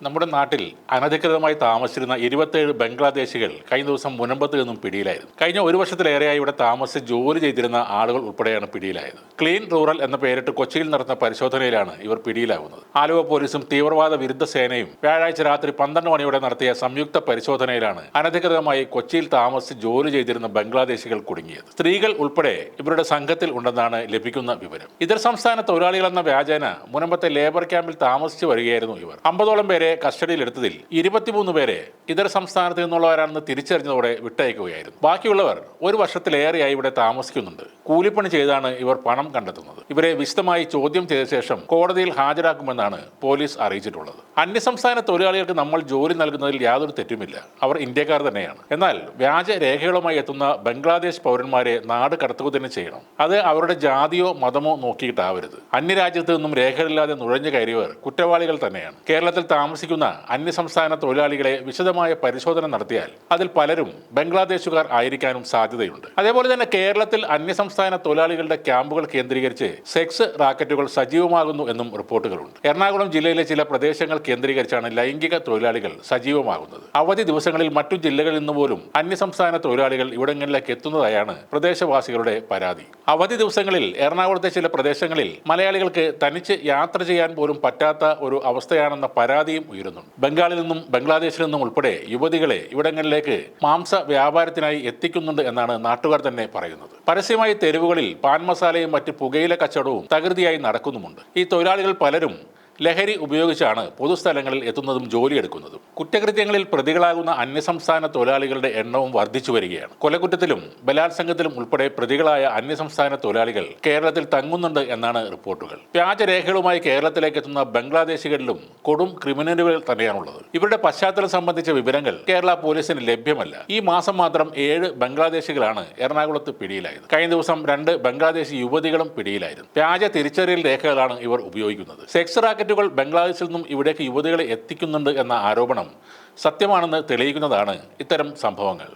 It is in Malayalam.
നമ്മുടെ നാട്ടിൽ അനധികൃതമായി താമസിച്ചിരുന്ന 27 ബംഗ്ലാദേശികൾ കഴിഞ്ഞ ദിവസം മുനമ്പത്ത് നിന്നും പിടിയിലായിരുന്നു. കഴിഞ്ഞ ഒരു വർഷത്തിലേറെയായി ഇവിടെ താമസിച്ച് ജോലി ചെയ്തിരുന്ന ആളുകൾ ഉൾപ്പെടെയാണ് പിടിയിലായത്. ക്ലീൻ റൂറൽ എന്ന പേരിട്ട് കൊച്ചിയിൽ നടന്ന പരിശോധനയിലാണ് ഇവർ പിടിയിലാവുന്നത്. ആലുവ പോലീസും തീവ്രവാദ വിരുദ്ധ സേനയും വ്യാഴാഴ്ച രാത്രി 12 മണിയോടെ നടത്തിയ സംയുക്ത പരിശോധനയിലാണ് അനധികൃതമായി കൊച്ചിയിൽ താമസിച്ച് ജോലി ചെയ്തിരുന്ന ബംഗ്ലാദേശികൾ കുടുങ്ങിയത്. സ്ത്രീകൾ ഉൾപ്പെടെ ഇവരുടെ സംഘത്തിൽ ഉണ്ടെന്നാണ് ലഭിക്കുന്ന വിവരം. ഇതര സംസ്ഥാന തൊഴിലാളികളെന്ന വ്യാജേന മുനമ്പത്തെ ലേബർ ക്യാമ്പിൽ താമസിച്ചു വരികയായിരുന്നു ഇവർ. 50ഓളം പേരെ കസ്റ്റഡിയിലെടുത്തതിൽ 23 പേരെ ഇതര സംസ്ഥാനത്ത് നിന്നുള്ളവരാണെന്ന് തിരിച്ചറിഞ്ഞതോടെ വിട്ടയക്കുകയായിരുന്നു. ബാക്കിയുള്ളവർ ഒരു വർഷത്തിലേറെയായി ഇവിടെ താമസിക്കുന്നുണ്ട്. കൂലിപ്പണി ചെയ്താണ് ഇവർ പണം കണ്ടെത്തുന്നത്. ഇവരെ വിശദമായി ചോദ്യം ചെയ്ത ശേഷം കോടതിയിൽ ഹാജരാക്കുമെന്നാണ് പോലീസ് അറിയിച്ചിട്ടുള്ളത്. അന്യസംസ്ഥാന തൊഴിലാളികൾക്ക് നമ്മൾ ജോലി നൽകുന്നതിൽ യാതൊരു തെറ്റുമില്ല. അവർ ഇന്ത്യക്കാർ തന്നെയാണ്. എന്നാൽ വ്യാജ രേഖകളുമായി എത്തുന്ന ബംഗ്ലാദേശ് പൗരന്മാരെ നാട് കടത്തുക തന്നെ ചെയ്യണം. അത് അവരുടെ ജാതിയോ മതമോ നോക്കിയിട്ടാവരുത്. അന്യരാജ്യത്ത് നിന്നും രേഖകളില്ലാതെ നുഴഞ്ഞു കയറിയവർ കുറ്റവാളികൾ തന്നെയാണ്. കേരളത്തിൽ താമസിക്കുന്ന അന്യസംസ്ഥാന തൊഴിലാളികളെ വിശദമായ പരിശോധന നടത്തിയാൽ അതിൽ പലരും ബംഗ്ലാദേശുകാർ ആയിരിക്കാനും സാധ്യതയുണ്ട്. അതേപോലെ തന്നെ കേരളത്തിൽ അന്യസംസ്ഥാന തൊഴിലാളികളുടെ ക്യാമ്പുകൾ കേന്ദ്രീകരിച്ച് സെക്സ് റാക്കറ്റുകൾ സജീവമാകുന്നു എന്നും റിപ്പോർട്ടുകളുണ്ട്. എറണാകുളം ജില്ലയിലെ ചില പ്രദേശങ്ങൾ കേന്ദ്രീകരിച്ചാണ് ലൈംഗിക തൊഴിലാളികൾ സജീവമാകുന്നത്. അവധി ദിവസങ്ങളിൽ മറ്റു ജില്ലകളിൽ നിന്ന് പോലും അന്യസംസ്ഥാന തൊഴിലാളികൾ ഇവിടങ്ങളിലേക്ക് എത്തുന്നതായാണ് പ്രദേശവാസികളുടെ പരാതി. അവധി ദിവസങ്ങളിൽ എറണാകുളത്തെ ചില പ്രദേശങ്ങളിൽ മലയാളികൾക്ക് തനിച്ച് യാത്ര ചെയ്യാൻ പോലും പറ്റാത്ത ഒരു അവസ്ഥയാണെന്ന പരാതിയും ഉയരുന്നുണ്ട്. ബംഗാളിൽ നിന്നും ബംഗ്ലാദേശിൽ നിന്നും ഉൾപ്പെടെ യുവതികളെ ഇവിടങ്ങളിലേക്ക് മാംസ വ്യാപാരത്തിനായി എത്തിക്കുന്നുണ്ട് എന്നാണ് നാട്ടുകാർ തന്നെ പറയുന്നത്. പരസ്യമായി തെരുവുകളിൽ പാൻ മസാലയും മറ്റ് പുകയില കച്ചവടവും തകൃതിയായി നടക്കുന്നുമുണ്ട്. ഈ തൊഴിലാളികൾ പലരും ലഹരി ഉപയോഗിച്ചാണ് പൊതുസ്ഥലങ്ങളിൽ എത്തുന്നതും ജോലിയെടുക്കുന്നതും. കുറ്റകൃത്യങ്ങളിൽ പ്രതികളാകുന്ന അന്യസംസ്ഥാന തൊഴിലാളികളുടെ എണ്ണവും വർദ്ധിച്ചു വരികയാണ്. കൊലക്കുറ്റത്തിലും ബലാത്സംഗത്തിലും ഉൾപ്പെടെ പ്രതികളായ അന്യസംസ്ഥാന തൊഴിലാളികൾ കേരളത്തിൽ തങ്ങുന്നുണ്ട് എന്നാണ് റിപ്പോർട്ടുകൾ. വ്യാജരേഖകളുമായി കേരളത്തിലേക്ക് എത്തുന്ന ബംഗ്ലാദേശികളിലും കൊടും ക്രിമിനലുകൾ തന്നെയാണുള്ളത്. ഇവരുടെ പശ്ചാത്തലം സംബന്ധിച്ച വിവരങ്ങൾ കേരള പോലീസിന് ലഭ്യമല്ല. ഈ മാസം മാത്രം 7 ബംഗ്ലാദേശികളാണ് എറണാകുളത്ത് പിടിയിലായത്. കഴിഞ്ഞ ദിവസം 2 ബംഗ്ലാദേശി യുവതികളും പിടിയിലായിരുന്നു. വ്യാജ തിരിച്ചറിയൽ രേഖകളാണ് ഇവർ ഉപയോഗിക്കുന്നത്. സെക്സ് റാക്കറ്റ് ബംഗ്ലാദേശിൽ നിന്നും ഇവിടേക്ക് യുവതികളെ എത്തിക്കുന്നുണ്ട് എന്ന ആരോപണം സത്യമാണെന്ന് തെളിയിക്കുന്നതാണ് ഇത്തരം സംഭവങ്ങൾ.